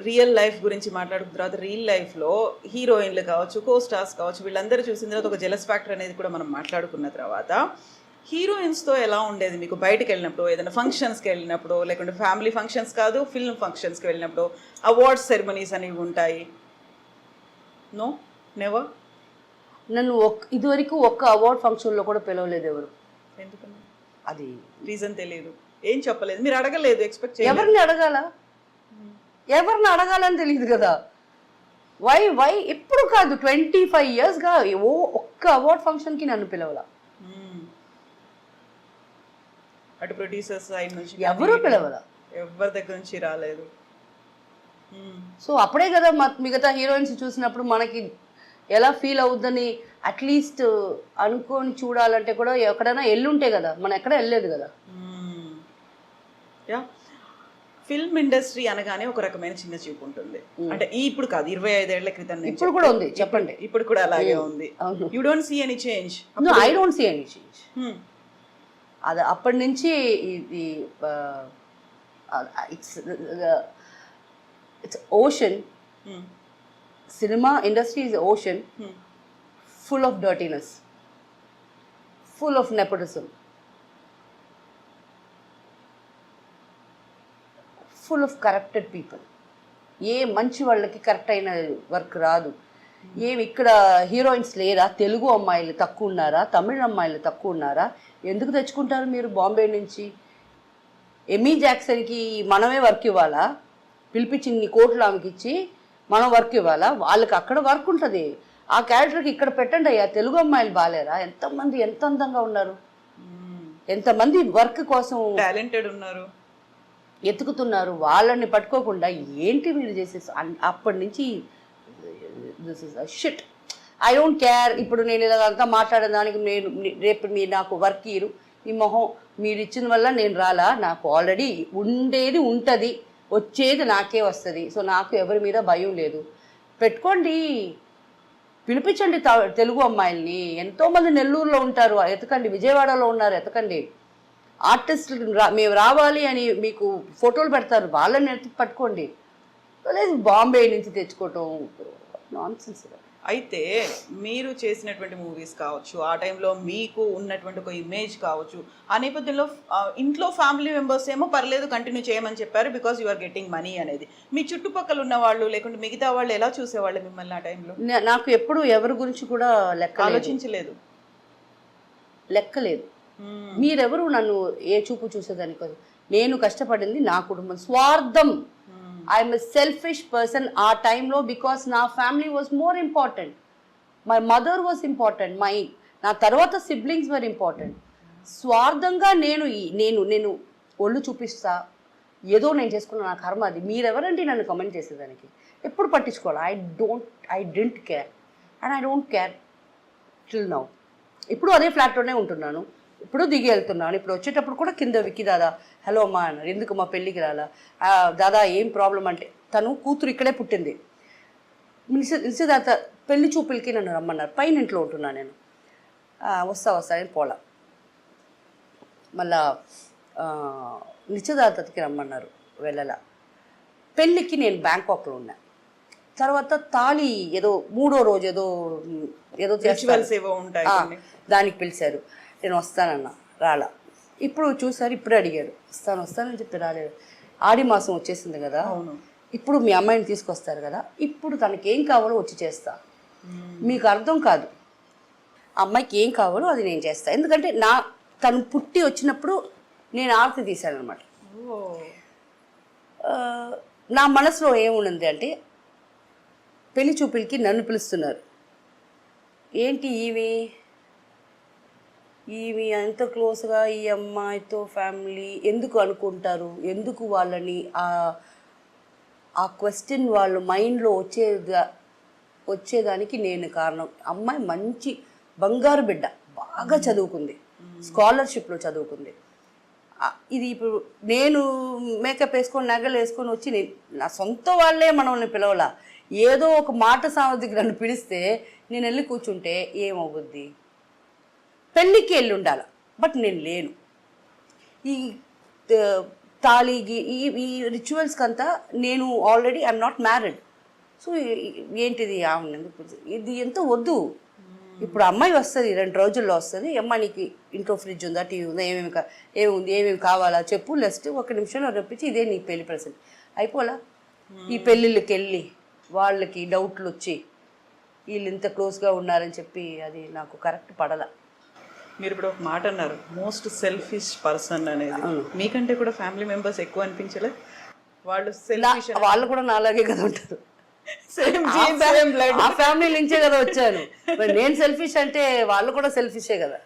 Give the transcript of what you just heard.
Real life గురించి మాట్లాడుకున్న తర్వాత రియల్ లైఫ్లో హీరోయిన్లు కావచ్చు, కో స్టార్స్ కావచ్చు, వీళ్ళందరూ చూసిన తర్వాత ఒక జెలస్ ఫ్యాక్టర్ అనేది కూడా మనం మాట్లాడుకున్న తర్వాత హీరోయిన్స్తో ఎలా ఉండేది మీకు? బయటకు వెళ్ళినప్పుడు, ఏదైనా ఫంక్షన్స్కి వెళ్ళినప్పుడు, లేకుంటే ఫ్యామిలీ ఫంక్షన్స్ కాదు, ఫిల్మ్ ఫంక్షన్స్కి వెళ్ళినప్పుడు, అవార్డ్స్ సెరమనీస్ అనేవి ఉంటాయి. No, never. నన్ను ఇదివరకు ఒక్క అవార్డ్ ఫంక్షన్లో కూడా పిలవలేదు ఎవరు. ఎందుకన్నా? అది రీజన్ తెలియదు, ఏం చెప్పలేదు, మీరు అడగలేదు, ఎక్స్పెక్ట్ ఎవరిని అడగాలని తెలియదు కదా. వై ఎప్పుడు కాదు 25 yearsగా ఒక్క అవార్డ్ ఫంక్షన్కి నన్ను పిలవాల. అటు ప్రొడ్యూసర్స్ సైడ్ నుంచి ఎవరు పిలవాల, ఎవరి దగ్గర నుంచి రాలేదు. సో అప్పుడే కదా మిగతా హీరోయిన్స్ చూసినప్పుడు మనకి ఎలా ఫీల్ అవుద్దని అట్లీస్ట్ అనుకొని చూడాలంటే కూడా ఎక్కడైనా ఎల్లుంటే కదా, మనం ఎక్కడ వెళ్ళలేదు కదా. యా, ఫిల్మ్ ఇండస్ట్రీ అనగానే ఒక రకమైన చిన్న చూపు ఉంటుంది. అంటే ఇప్పుడు కాదు, 25 ఏళ్ల క్రితం ఇప్పుడు కూడా ఉంది, చెప్పండి. ఇప్పుడు కూడా అలాగే ఉంది. You don't see any change? I don't see any change. అది అప్పటి నుంచి ఇది it's ocean. Cinema industry is ocean, full of dirtiness, full of nepotism, full of corrupted people. ఏ మంచి వాళ్ళకి కరెక్ట్ అయిన వర్క్ రాదు. ఏమి ఇక్కడ హీరోయిన్స్ లేరా? తెలుగు అమ్మాయిలు తక్కువ ఉన్నారా? తమిళ అమ్మాయిలు తక్కువ ఉన్నారా? ఎందుకు తెచ్చుకుంటారు మీరు బాంబే నుంచి? ఎమీ జాక్సన్కి మనమే వర్క్ ఇవ్వాలా? పిలిపించి ఇన్ని కోట్లు ఆమెకి ఇచ్చి మనం వర్క్ ఇవ్వాలా? వాళ్ళకి అక్కడ వర్క్ ఉంటుంది. ఆ క్యారెక్టర్కి ఇక్కడ పెట్టండి అయ్యా. తెలుగు అమ్మాయిలు బాగాలేరా? ఎంతమంది ఎంత అందంగా ఉన్నారు, ఎంతమంది వర్క్ కోసం టాలెంటెడ్ ఉన్నారు, ఎతుకుతున్నారు. వాళ్ళని పట్టుకోకుండా ఏంటి మీరు చేసేసి అప్పటి నుంచి this is a shit. I don't care. ఇప్పుడు నేను ఇలాగంతా మాట్లాడేదానికి నేను రేపు మీరు నాకు వర్క్ ఇరు, ఈ మొహం మీరు ఇచ్చిన వల్ల నేను రాలా. నాకు ఆల్రెడీ ఉండేది ఉంటుంది, వచ్చేది నాకే వస్తుంది. సో నాకు ఎవరి మీద భయం లేదు. పెట్టుకోండి, పిలిపించండి తెలుగు అమ్మాయిల్ని. ఎంతోమంది నెల్లూరులో ఉంటారు, ఎతకండి. విజయవాడలో ఉన్నారు, ఎతకండి. ఆర్టిస్టులు మేము రావాలి అని మీకు ఫోటోలు పెడతారు, వాళ్ళని పట్టుకోండి. లేదు బాంబే నుంచి తెచ్చుకోవటం నాన్సెన్స్. అయితే మీరు చేసినటువంటి మూవీస్ కావచ్చు, ఆ టైంలో మీకు ఉన్నటువంటి ఒక ఇమేజ్ కావచ్చు, ఆ నేపథ్యంలో ఇంట్లో ఫ్యామిలీ మెంబర్స్ ఏమో పర్లేదు కంటిన్యూ చేయమని చెప్పారు because you are getting money అనేది. మీ చుట్టుపక్కల ఉన్న వాళ్ళు లేకుంటే మిగతా వాళ్ళు ఎలా చూసేవాళ్ళు మిమ్మల్ని ఆ టైంలో? నాకు ఎప్పుడు ఎవరి గురించి కూడా ఆలోచించలేదు, లెక్కలేదు. మీరెవరు నన్ను ఏ చూపు చూసేదానికి కాదు. నేను కష్టపడింది నా కుటుంబం. స్వార్థం, ఐఎమ్ ఎ సెల్ఫిష్ పర్సన్ ఆ టైంలో. బికాస్ నా family was more important, my mother was important, నా తర్వాత సిబ్లింగ్స్ వర్ ఇంపార్టెంట్. స్వార్థంగా నేను నేను నేను ఒళ్ళు చూపిస్తా, ఏదో నేను చేసుకున్న నా కర్మ అది. మీరెవరంటే నన్ను కమెంట్ చేసేదానికి? ఎప్పుడు పట్టించుకోవాలి. I don't care and I don't care till now. ఇప్పుడు అదే ఫ్లాట్లోనే ఉంటున్నాను, ఇప్పుడు దిగి వెళ్తున్నాను. ఇప్పుడు వచ్చేటప్పుడు కూడా కింద విక్కి దాదా హలో అమ్మా అన్నారు. ఎందుకు మా పెళ్ళికి రాలా? దాదా ఏం ప్రాబ్లం అంటే, తను కూతురు ఇక్కడే పుట్టింది. నిశ్చితార్థ పెళ్లి చూపులకి నన్ను రమ్మన్నారు. పైన ఇంట్లో ఉంటున్నాను నేను. వస్తా అని పోలా. మళ్ళా నిశ్చితార్థకి రమ్మన్నారు, వెళ్ళలా. పెళ్ళికి నేను బ్యాంకాక్లో ఉన్నా. తర్వాత తాళి ఏదో 3వ రోజు ఏదో దానికి పిలిచారు. నేను వస్తానన్నా, రాలా. ఇప్పుడు చూసారు, ఇప్పుడు అడిగాడు వస్తానని చెప్పి రాలేదు. ఆడి మాసం వచ్చేసింది కదా, ఇప్పుడు మీ అమ్మాయిని తీసుకొస్తారు కదా, ఇప్పుడు తనకి ఏం కావాలో వచ్చి చేస్తా. మీకు అర్థం కాదు, అమ్మాయికి ఏం కావాలో అది నేను చేస్తా. ఎందుకంటే తను పుట్టి వచ్చినప్పుడు నేను ఆరతి తీశాను అనమాట. నా మనసులో ఏముంది అంటే, పెళ్లి చూపులకి నన్ను పిలుస్తున్నారు. ఏంటి ఈమె అంత క్లోజ్గా ఈ అమ్మాయితో ఫ్యామిలీ ఎందుకు అనుకుంటారు? ఎందుకు వాళ్ళని ఆ క్వశ్చన్ వాళ్ళు మైండ్లో వచ్చేదానికి నేను కారణం. అమ్మాయి మంచి బంగారు బిడ్డ, బాగా చదువుకుంది, స్కాలర్షిప్లో చదువుకుంది. ఇది ఇప్పుడు నేను మేకప్ వేసుకొని నగలు వేసుకొని వచ్చి నా సొంత వాళ్ళే మనల్ని పిలవలా. ఏదో ఒక మాట సామర్థ్యం నన్ను పిలిస్తే నేను వెళ్ళి కూర్చుంటే ఏమవుద్ది? పెళ్ళికి వెళ్ళి ఉండాలి, బట్ నేను లేను. ఈ తాళిగి ఈ రిచువల్స్కి అంతా నేను already I'm not married. So ఏంటిది ఇది ఎంతో వద్దు. ఇప్పుడు అమ్మాయి వస్తుంది 2 రోజుల్లో వస్తుంది, అమ్మ నీకు ఇంట్లో ఫ్రిడ్జ్ ఉందా, టీవీ ఉందా, ఏమేమి కావాలా చెప్పు, లెస్ట్ 1 నిమిషంలో రప్పించి ఇదే నీ పెళ్లి ప్రజెంట్ అయిపోలా. ఈ పెళ్ళిళ్ళకి వెళ్ళి వాళ్ళకి డౌట్లు వచ్చి వీళ్ళు ఇంత క్లోజ్గా ఉన్నారని చెప్పి అది నాకు కరెక్ట్ పడల. మీరు ఇప్పుడు ఒక మాట అన్నారు, మోస్ట్ సెల్ఫిష్ పర్సన్ అనేది. మీకంటే కూడా ఫ్యామిలీ మెంబర్స్ ఎక్కువ అనిపించలే? వాళ్ళు సెల్ఫిష్, వాళ్ళు కూడా నాలాగే కదా ఉంటారు. సేమ్ ఆ ఫ్యామిలీ నుంచే కదా వచ్చాను. మరి నేను సెల్ఫిష్ అంటే వాళ్ళు కూడా సెల్ఫిషే కదా.